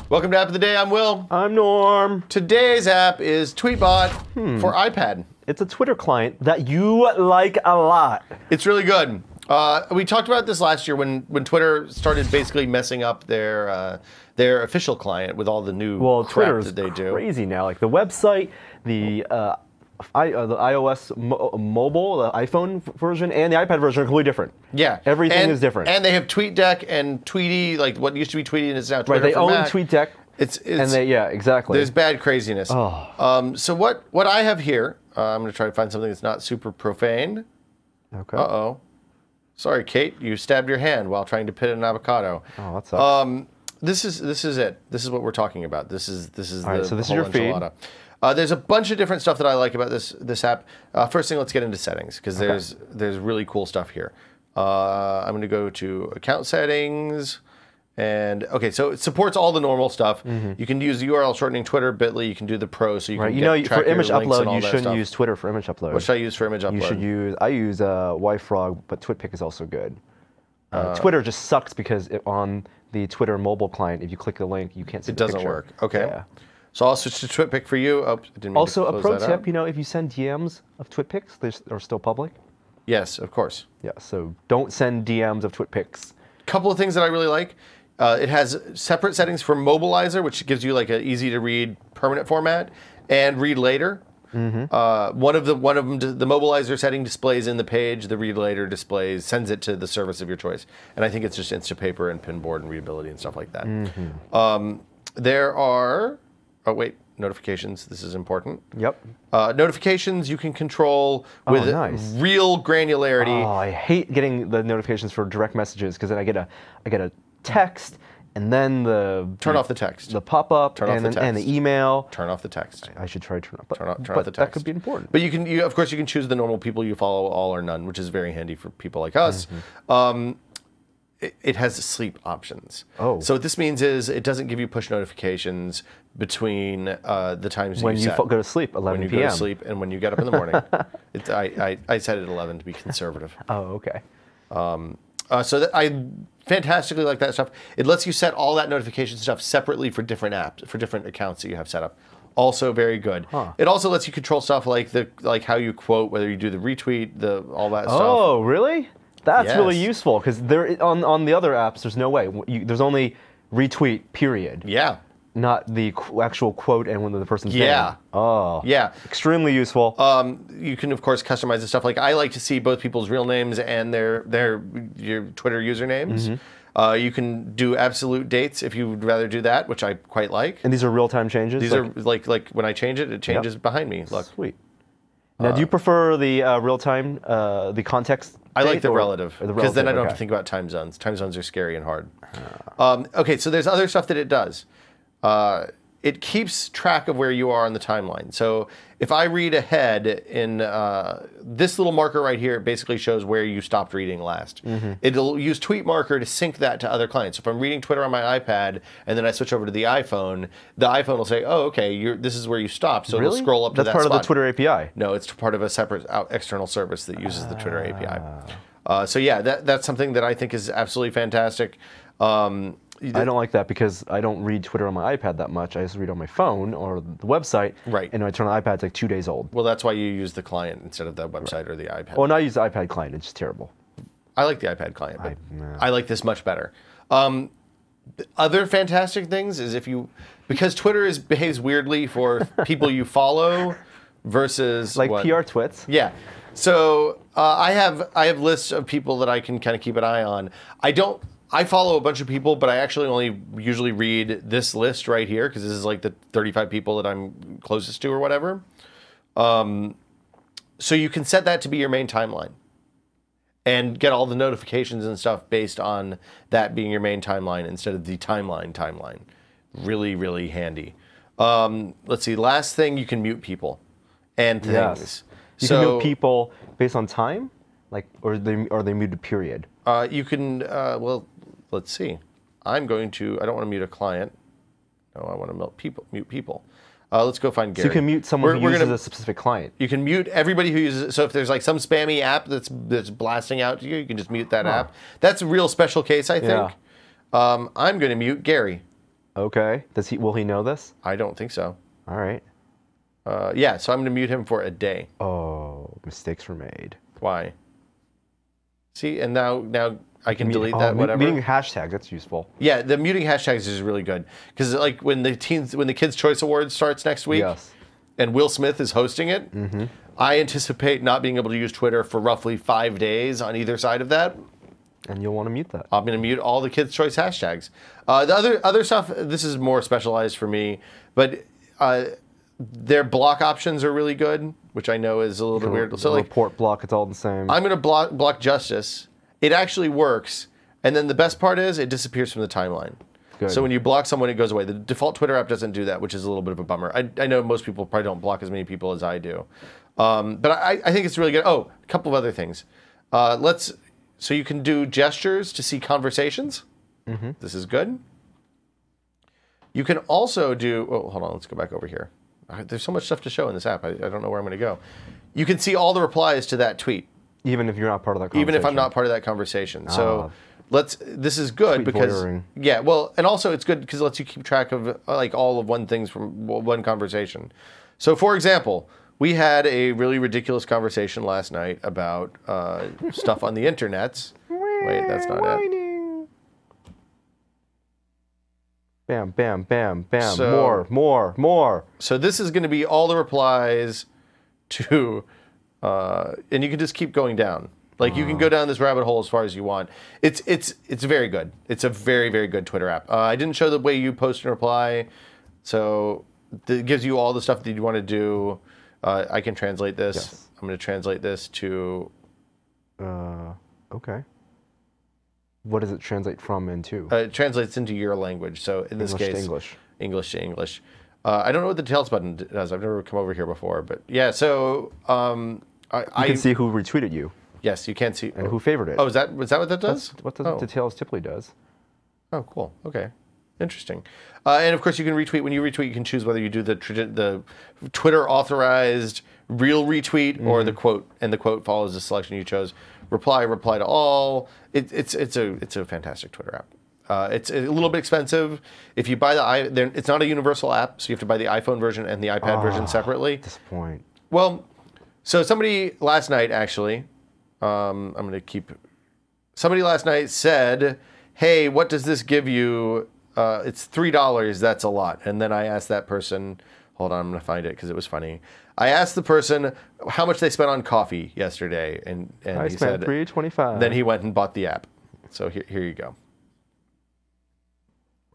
Welcome to App of the Day. I'm Will. I'm Norm. Today's app is Tweetbot for iPad. It's a Twitter client that you like a lot. It's really good. We talked about this last year when Twitter started basically messing up their official client with all the new crap that they do. Crazy now. Like the website, the iOS mobile, the iPhone version, and the iPad version are completely different. Yeah, everything is different. And they have TweetDeck and Tweety, like what used to be Tweety and is now Twitter. Right, they for own Mac. TweetDeck. Yeah, exactly. There's bad craziness. Oh. So what I have here, I'm going to try to find something that's not super profane. Okay. Uh-oh. Sorry, Kate, you stabbed your hand while trying to pit an avocado. Oh, that sucks. This is it. This is what we're talking about. This is All right, so this is your enchilada. There's a bunch of different stuff that I like about this app. First thing, let's get into settings because there's really cool stuff here. I'm going to go to account settings. And okay, so it supports all the normal stuff. You can use URL shortening, Twitter, Bitly. You can do the Pro, so you can track for image your links and upload, all you that shouldn't stuff. use Twitter for image upload. What should I use for image upload? You should use. I use YFrog, but TwitPic is also good. Twitter just sucks because on the Twitter mobile client, if you click the link, you can't see the picture. It doesn't work. Okay. Yeah. So I'll switch to TwitPic for you. Oh, I didn't mean Also, to a close pro that tip, out. if you send DMs of TwitPics, they are still public. Yes, of course. Yeah, so don't send DMs of TwitPics. Couple of things that I really like. It has separate settings for Mobilizer, which gives you like an easy-to-read permanent format, and read later. One of them, the Mobilizer setting displays in the page. The read later sends it to the service of your choice. And I think it's just Instapaper and Pinboard and readability and stuff like that. There are, notifications. This is important. Yep. Notifications you can control with real granularity. Oh, I hate getting the notifications for direct messages because then I get a text and then turn off the text. The pop-up and the email. Turn off the text. I should try to turn off. Turn off the text. That could be important. But of course, you can choose the normal people you follow, all or none, which is very handy for people like us. It has sleep options. Oh. So what this means is it doesn't give you push notifications between the times when you set. go to sleep, 11 when you p.m. go to sleep and when you get up in the morning. I set it at 11 to be conservative. Oh, okay. I fantastically like that stuff. It lets you set all that notification stuff separately for different apps, for different accounts that you have set up. Also very good. It also lets you control stuff like how you quote, whether you do the retweet, all that stuff. Oh, really? That's really Yes. useful because on the other apps, there's no way. There's only retweet, period. Yeah. Not the actual quote and when the person's name. Yeah. Oh. Yeah. Extremely useful. You can of course customize the stuff. Like I like to see both people's real names and your Twitter usernames. You can do absolute dates if you would rather do that, which I quite like. And these are real-time changes? These are like when I change it, it changes behind me. Look. Sweet. Now, do you prefer the real-time, the context? I like the relative because then I don't have to think about time zones. Time zones are scary and hard. Okay, so there's other stuff that it does. It keeps track of where you are on the timeline. So if I read ahead in this little marker right here, it basically shows where you stopped reading last. It'll use Tweet Marker to sync that to other clients. So if I'm reading Twitter on my iPad and then I switch over to the iPhone will say, oh, okay, this is where you stopped. So it'll scroll up to that That's part spot. of the Twitter API? No, it's part of a separate external service that uses the Twitter API. So yeah, that's something that I think is absolutely fantastic. I don't like that because I don't read Twitter on my iPad that much. I just read on my phone or the website. Right. And when I turn on the iPad, it's like 2 days old. Well, that's why you use the client instead of the website or the iPad. Well, I use the iPad client. It's just terrible. I like the iPad client, but I like this much better. Other fantastic things is because Twitter behaves weirdly for people you follow versus like PR twits. Yeah. So I have lists of people that I can kind of keep an eye on. I follow a bunch of people, but I actually only usually read this list right here because this is like the 35 people that I'm closest to or whatever. So you can set that to be your main timeline and get all the notifications and stuff based on that being your main timeline instead of the timeline. Really, really handy. Let's see. Last thing, you can mute people and things. Yes. You can mute people based on time, or are they muted period? You can. Let's see. I don't want to mute a client. No, I want to mute people. Let's go find Gary. So you can mute someone who uses a specific client. You can mute everybody who uses it. So if there's like some spammy app that's blasting out to you, you can just mute that app. That's a real special case, I think. I'm going to mute Gary. Okay. Will he know this? I don't think so. All right. Yeah, so I'm going to mute him for a day. Oh, mistakes were made. Why? See, and now I can delete that, whatever. Muting hashtags, that's useful. Yeah, the muting hashtags is really good. Because like when the Kids' Choice Awards starts next week, yes, and Will Smith is hosting it, I anticipate not being able to use Twitter for roughly 5 days on either side of that. And you'll want to mute that. I'm going to mute all the Kids' Choice hashtags. The other stuff, this is more specialized for me, but their block options are really good, which I know is a little bit weird. So like report, block, it's all the same. I'm going to block Justice. It actually works, and then the best part is it disappears from the timeline. Good. So when you block someone, it goes away. The default Twitter app doesn't do that, which is a little bit of a bummer. I know most people probably don't block as many people as I do, but I think it's really good. Oh, a couple of other things. So you can do gestures to see conversations. This is good. You can also do. Oh, hold on. Let's go back over here. There's so much stuff to show in this app. I don't know where I'm going to go. You can see all the replies to that tweet. Even if you're not part of that conversation. Even if I'm not part of that conversation. So this is good because voidering. Yeah, well, and also it's good because it lets you keep track of like all of one things from one conversation. So for example, we had a really ridiculous conversation last night about stuff on the internets. Wait, that's not it. Bam, bam, bam, bam. So, more. So this is going to be all the replies to, and you can just keep going down. Like you can go down this rabbit hole as far as you want. It's very good. It's a very, very good Twitter app. I didn't show the way you post and reply, so it gives you all the stuff that you want to do. I can translate this. Yes. I'm going to translate this to. Okay. What does it translate from into? It translates into your language. So in this case, English to English. I don't know what the details button does. I've never come over here before, but yeah. So you can see who retweeted you. Yes, you can see. And who favored it. Oh, was that what that does? That's what the details typically does. Oh, cool. Okay. Interesting. And of course, you can retweet. When you retweet, you can choose whether you do the Twitter authorized real retweet or the quote, and the quote follows the selection you chose. Reply to all. It's a fantastic Twitter app. It's a little bit expensive. If you buy it's not a universal app, so you have to buy the iPhone version and the iPad version separately. Disappoint. Well, so somebody last night actually, somebody last night said, "Hey, what does this give you?" It's $3. That's a lot. And then I asked that person. Hold on, I'm going to find it because it was funny. I asked the person how much they spent on coffee yesterday, and he said $3.25. Then he went and bought the app. So here you go.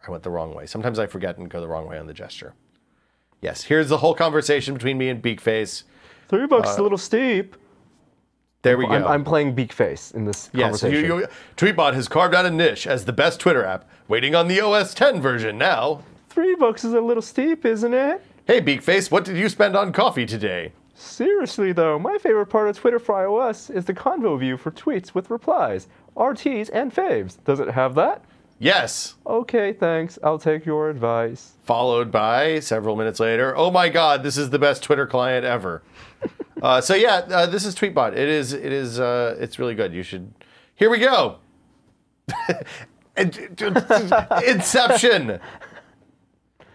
I went the wrong way. Sometimes I forget and go the wrong way on the gesture. Yes, here's the whole conversation between me and Beakface. $3 is a little steep. There we go. I'm playing Beakface in this conversation. Yes, Tweetbot has carved out a niche as the best Twitter app, waiting on the OS 10 version now. $3 is a little steep, isn't it? Hey, Beakface, what did you spend on coffee today? Seriously, though, my favorite part of Twitter for iOS is the convo view for tweets with replies, RTs, and faves. Does it have that? Yes. Okay, thanks. I'll take your advice. Followed by, several minutes later, oh my God, this is the best Twitter client ever. This is Tweetbot. It's really good. You should. Here we go. Inception.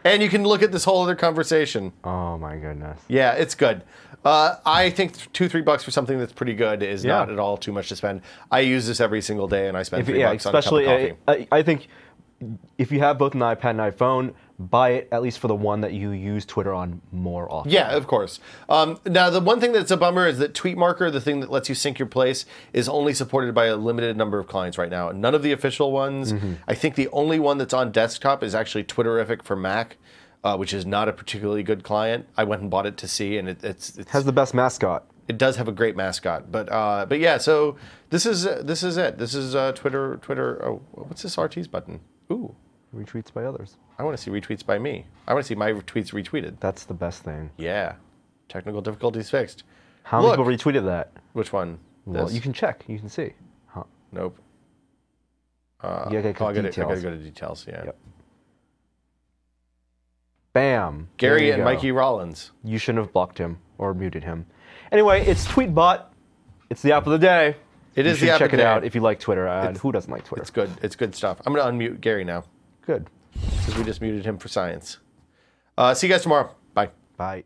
And you can look at this whole other conversation. Oh my goodness. Yeah, it's good. I think $2-3 for something that's pretty good is not at all too much to spend. I use this every single day, and I spend $3 on a cup of coffee. I think if you have both an iPad and iPhone, buy it at least for the one that you use Twitter on more often. Yeah, of course. Now, the one thing that's a bummer is that TweetMarker, the thing that lets you sync your place, is only supported by a limited number of clients right now. None of the official ones. I think the only one that's on desktop is actually Twitterific for Mac, which is not a particularly good client. I went and bought it to see, and it has the best mascot. It does have a great mascot, but yeah. So this is it. This is Twitter. Oh, what's this RT's button? Ooh, retweets by others. I want to see retweets by me. I want to see my tweets retweeted. That's the best thing. Yeah, technical difficulties fixed. How many people retweeted that? Which one? Well, you can check. You can see. Huh. Nope. I gotta go to details. Yeah. Yep. Bam. Gary and Mikey Rollins. You shouldn't have blocked him or muted him. Anyway, it's Tweetbot. It's the app of the day. It is the app check it out if you like Twitter. Who doesn't like Twitter? It's good. It's good stuff. I'm going to unmute Gary now. Good. because we just muted him for science. See you guys tomorrow. Bye. Bye.